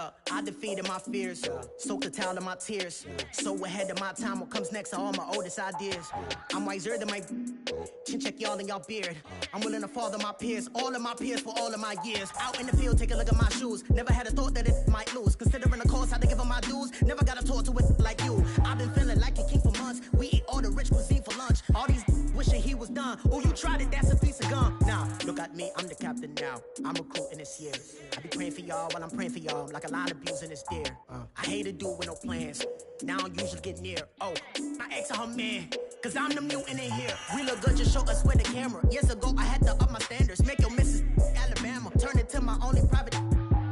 Look, I defeated my fears, soaked the towel in my tears. So ahead of my time, what comes next are all my oldest ideas. I'm wiser than my chin check y'all in y'all beard. I'm willing to father my peers, all of my peers for all of my years. Out in the field, take a look at my shoes. Never had a thought that it might lose. Considering the cost, I had to give up my dues. Never got a talk to it like you. I've been feeling like a king for months. We eat all the rich cuisine for lunch. All these wishing he was done. Oh, you tried it, that's a piece of gum. Now, look at me, I'm the captain now. I'm recruiting this year. I be praying for y'all while I'm praying for y'all. Like a line of abusing this deer. I hate to do it with no plans. Now I usually get near. Oh, my ex and her man. Cause I'm the mutant in here. We look good, just show us with the camera. Years ago, I had to up my standards. Make your missus Alabama. Turn it to my only private.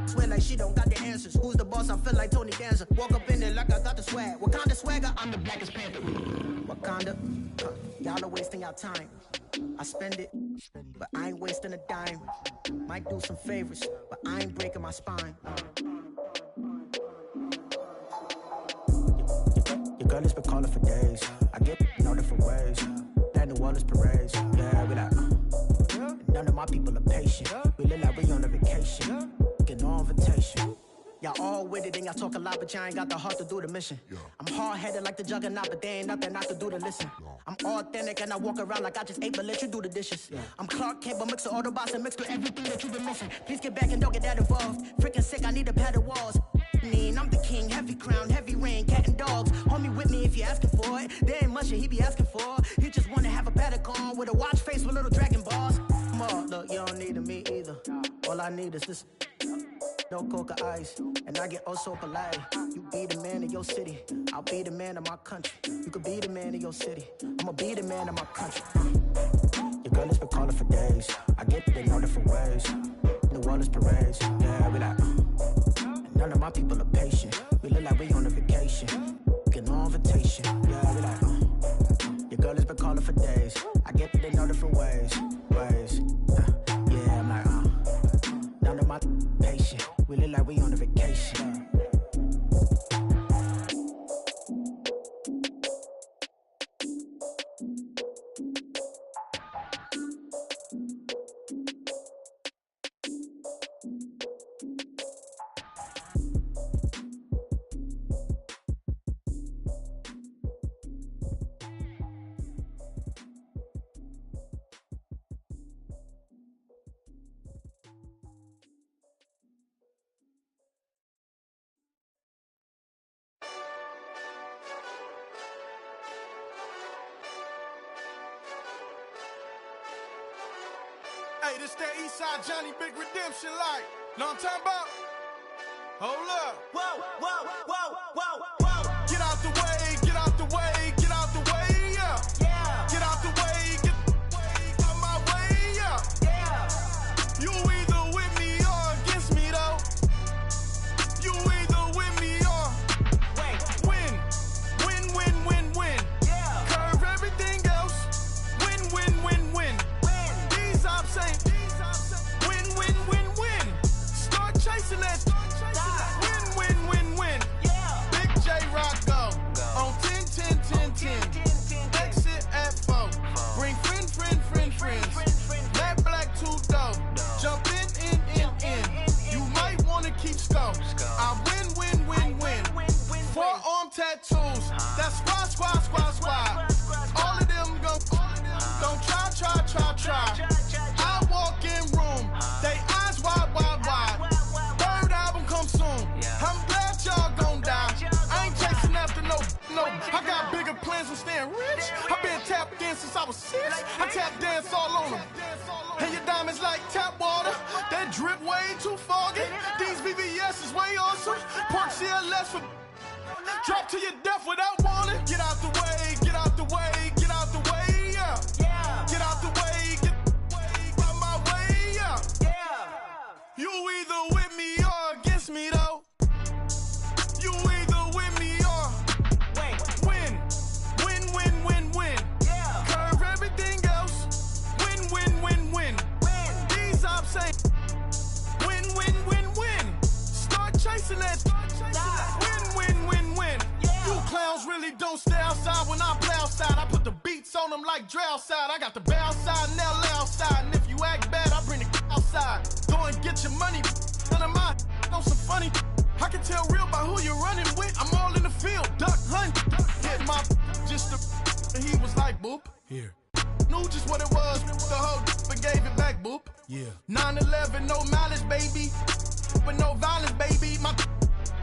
Swear like she don't got the answers. Who's the boss? I feel like Tony Danza. Walk up in there like I got the swag. What kind of swagger? I'm the blackest panther. Wakanda. Y'all are wasting your time. I spend it, but I ain't wasting a dime. Might do some favors, but I ain't breaking my spine. Your girl has been calling for days. I get no different ways. That New Orleans parades. Yeah, we like, none of my people are patient. We look like we on a vacation. Get no invitation. Y'all all with it and y'all talk a lot, but y'all ain't got the heart to do the mission. I'm hard-headed like the juggernaut, but there ain't nothing I can do to listen. I'm authentic and I walk around like I just ate, but let you do the dishes. I'm Clark Kent, but mix the Autobots and mix with everything that you've been missing. Please get back and don't get that involved. Freaking sick, I need a padded walls. I'm the king, heavy crown, heavy rain, cat and dogs. Homie with me if you're asking for it. There ain't much that he be asking for. He just wanna have a paddock on with a watch face with little dragon balls. Look, you don't need me either. All I need is this. No coca ice, and I get oh so polite. You be the man of your city, I'll be the man of my country. You could be the man of your city, I'ma be the man of my country. Your girl has been calling for days. I get it in all different ways. New Orleans parades, yeah, we like. None of my people are patient. We look like we on a vacation. Get no invitation, yeah, we like. Your girl has been calling for days. I get it in all different ways. Yeah, I'm like, none of my patient. We look like we on a vacation. Hey, this that Eastside Johnny Big Redemption like. Know what I'm talking about? Hold up. Whoa, whoa, whoa, whoa, whoa. Get out the way, get out the way, get out the way, yeah. Yeah. Get out the way, get out my way, yeah. Yeah. You either with me or against me, though. You either with me or win. Win, win, win, win. Yeah. Curve everything else. Win, win, win, win. These I'm saying. Win, win, win, win. Start chasing that. Win, win, win, win. Yeah. Big J Rock go. On 10, 10, 10, 10. Exit at 4. Bring friends. Black, black, 2 dough. Jump in. You might want to keep scope. I win. Forearm tattoos. That's squad. All of them go. Don't try. I walk in room. They eyes wide. Third album come soon. I'm glad y'all gon' die. I ain't chasing after no. I got bigger plans than staying rich. I been tapped in since I was 6. I tap dance all on them. And your diamonds like tap water. That drip way too foggy. These VVS is way awesome. Pork CLS for drop to your death without warning. Get out the way, yeah. Get out the way, get out my way, yeah. You either with me or against me, though. You either with me or win. Yeah. Curve everything else. Win. These I'm saying. Win. Start chasing that. Win. Yeah. You clowns really don't stay outside when I play outside. I put the beats on them like Dre outside. I got the bow side and LA outside. And if you act bad, I bring the outside. Go and get your money. None of my on some funny. I just a he was like, boop. Here. Knew just what it was, the whole but gave it back, boop. Yeah. 9/11, no malice, baby. But no violence, baby. My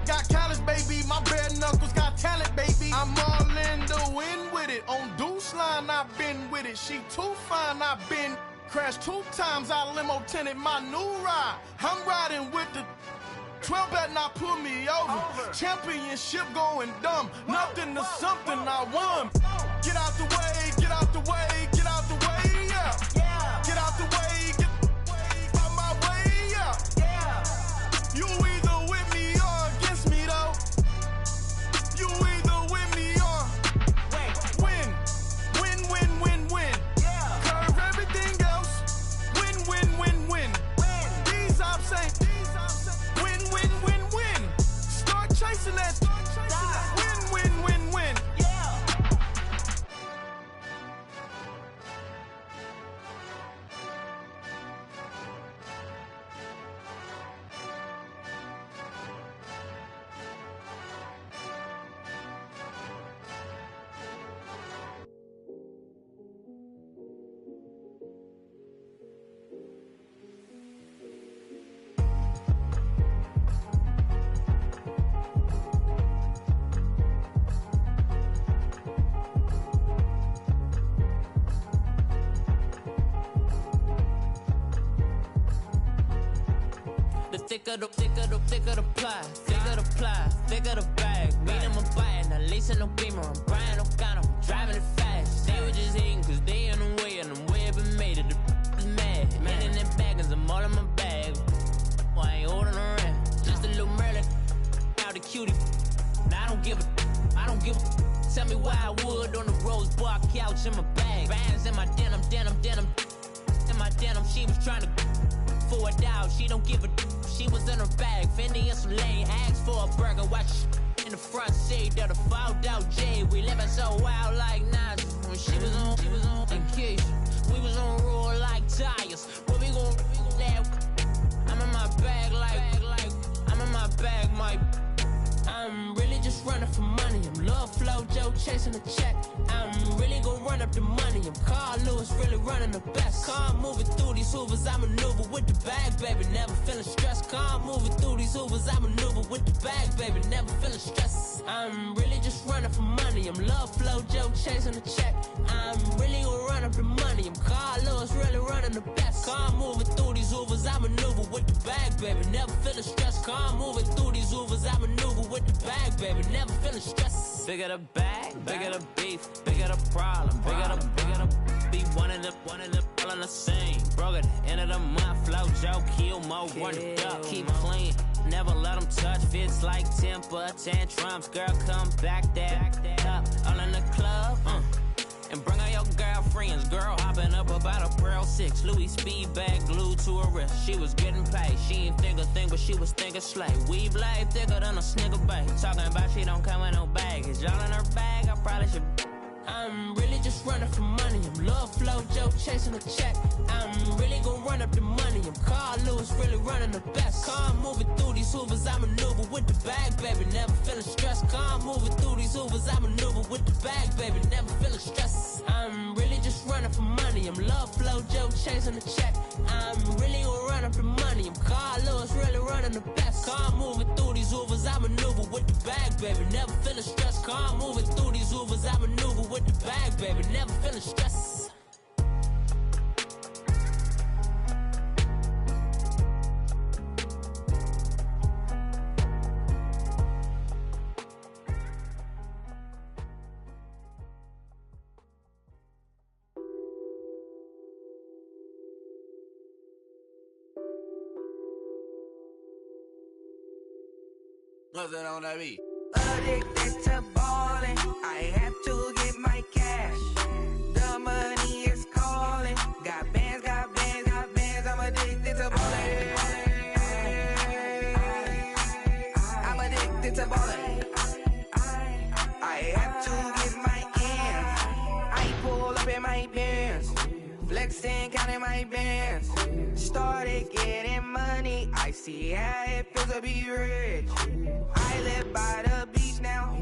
got callous, baby. My bare knuckles got talent, baby. I'm all in the wind with it. On Deuce line, I've been with it. She too fine, I've been crashed 2 times. I limo tinted my new ride. I'm riding with the 12 better not pull me over. Championship going dumb. Nothing to something I won. Get out the way, get out the way, get out the way, yeah. Get out the way, get out my way, yeah. You either with me or against me, though. You either with me or win. Win, win, win, win. Curve everything else. Win, win, win, win. These I'm saying. Win, win, win, win. Start chasing that. Win, win, win, win. Thicker the ply, thicker the bag. Beat him a bite, not leasing no beamer. I'm Brian O'Connor, I'm driving it fast. They were just hating cause they in the way, and the way been made it, the is mad. Man in them baggins, I'm all in my bag. Well, I ain't holding around. Just a little Merlin, out the cutie. Now I don't give a. Tell me why I would on the rose bar couch in my bag. Bands in my denim. In my denim, she was trying to for a doubt. She don't give a. She was in her bag, Fendi and some lane. Asked for a burger, watch in the front seat of the fouled out J. We living so wild like Nas. When she was on vacation, we was on roll like tires. Where we gon' laugh? I'm in my bag like I'm in my bag, Mike. I'm really just running for money. I'm love flow, Joe chasing the check. I'm really gonna run up the money. I'm Carl Lewis, really running the best. Car moving through these Hoovers, I maneuver with the bag, baby. Never feeling stressed. Car moving through these Hoovers, I maneuver with the bag, baby. Never feeling stressed. I'm really just running for money. I'm love flow, Joe chasing the check. I'm really gonna run up the money. I'm Carl Lewis, really running the best. Car moving through these Hoovers, I maneuver with the bag, baby. Never feeling stressed. Car moving through these Hoovers, I maneuver with the bag, baby. Never feeling stressed. Bigger the bag, bigger the beef, bigger the problem, bigger the be one of the all in the same. Broke at the end of the month, flow Joe, kill mo, run it up, keep clean. Never let them touch, fits like temper tantrums. Girl, come back that up, all in the club, and bring all your girlfriends. Girl hopping up about a Pearl 6 Louis speed bag glued to her wrist. She was getting paid, she ain't think a thing, but she was thinking slay. We blade thicker than a snicker bag. Talking about she don't come with no baggage. All in her bag, I probably should. I'm really just running for money. I'm love flow, Joe chasing a check. I'm really gonna run up the money. I'm Carl Lewis, really running the best. Car moving through these Hoovers, I maneuver with the bag, baby. Never feeling stressed. Car moving through these Hoovers, I maneuver with the bag, baby. Never feeling stressed. I'm really just running for money. I'm love flow, Joe chasing the check. I'm really gonna run up the money. I'm Carl Lewis, really running the best. Car moving through these Hoovers, I maneuver with the bag, baby. Never feeling stressed. Car moving through these Hoovers, I maneuver with the bag, baby. Never feeling stressed. What's that on that beat? Addicted to ballin', I have to get my cash. The money is calling. Got bands, I'm addicted to ballin'. I'm addicted to ballin'. I have to get my ends. I pull up in my Benz, flexing, counting my bands. Started getting money, I see how it feels to be rich. I live by the beach now,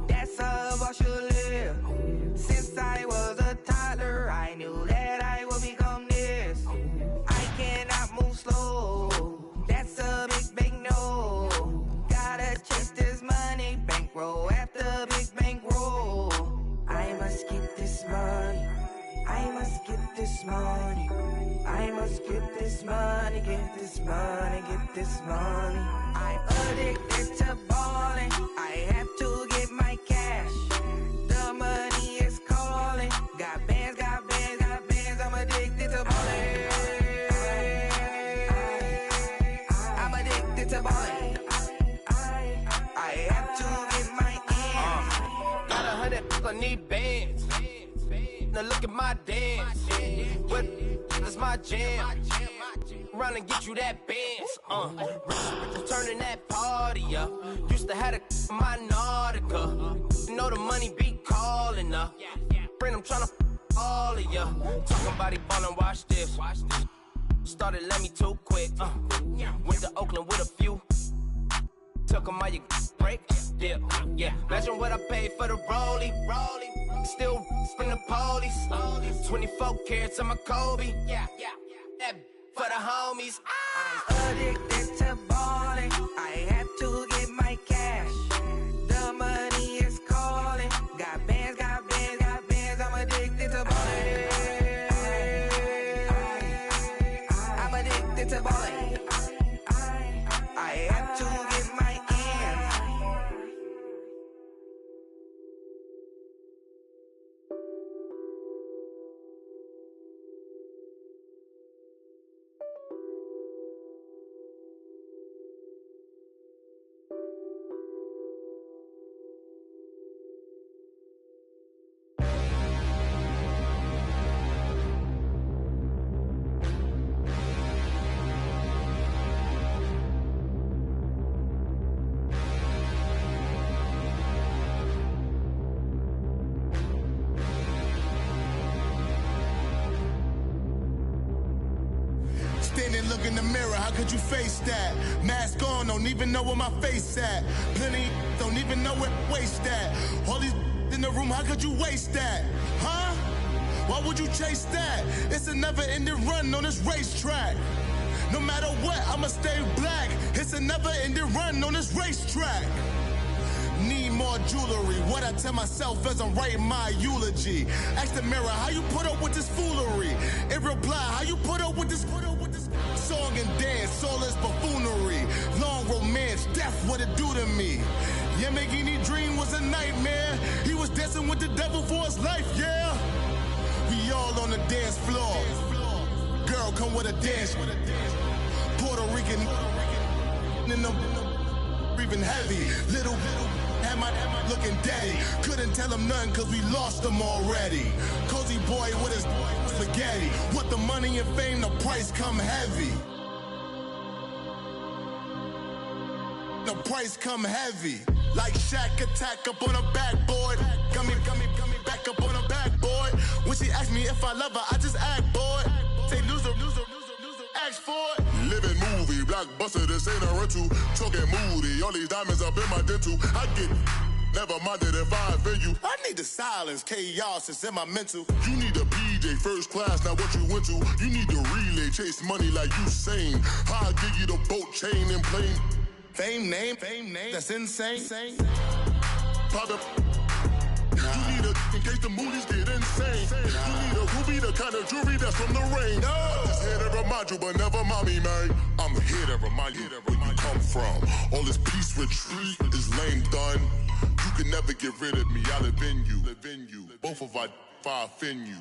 that's how I should live. Roll after big bankroll. I must get this money. I must get this money. I must get this money, get this money, get this money. I'm addicted to balling. I have to get my cash. The money is calling. Got bands, got bands, got bands. I'm addicted to balling. I'm addicted to balling. I have to get my ends. Got 100, I need bands. Now look at my dance. What is my jam? Run and get you that bands. Turning that party up. Used to have a my Nautica. You know the money be calling up. Friend, I'm tryna all of ya. Talking about it ballin', watch this. Started let me too quick. Went to Oakland with a few. Took 'em all you break. Dip. Yeah. Imagine what I paid for the rollie. Still in the police. 24 carats on my Kobe. Yeah. That for the homies. I'm addicted to balling. I have to get my cash. The money is calling. Got bands, got bands, got bands. I'm addicted to balling. I'm addicted to balling. I have to get my ends. Standing, look in the mirror, how could you face that? Mask on, don't even know where my face at. Plenty, don't even know where waist at. All these in the room, how could you waste that? Huh? Why would you chase that? It's a never-ending run on this racetrack. No matter what, I'ma stay black. It's a never-ending run on this racetrack. Need more jewelry. What I tell myself as I'm writing my eulogy. Ask the mirror, how you put up with this foolery? It reply, how you put up with this song and dance, all this buffoonery. Long romance, death, what it do to me? Yamagini dream was a nightmare. He was dancing with the devil for his life, yeah. We all on the dance floor. Girl, come with a dance. Puerto Rican in the breathing heavy. Little had my looking daddy. Couldn't tell him nothing cause we lost him already. Cozy boy with his spaghetti. What the money and fame, the price come heavy. The price come heavy. Like Shaq attack up on a backboard. Gummy, back up on a backboard. When she asked me if I love her, I just act bored. Say loser, ask for it. Living movie, blockbuster, this ain't a rental. Talking moody, all these diamonds up in my dental. I get never minded if I offend you. I need the silence, chaos is in my mental. You need a PJ, first class, not what you went to. You need the relay, chase money like you sane. I'll give you the boat, chain, and plane. Fame name, that's insane. Pop it. You need a, in case the movies get insane. You need a ruby, the kind of jewelry that's from the rain. I'm just here to remind you, but never mommy, man. I'm here to remind you where you come from. All this peace retreat is lame done. You can never get rid of me, I live in you. Both of our fire offend you.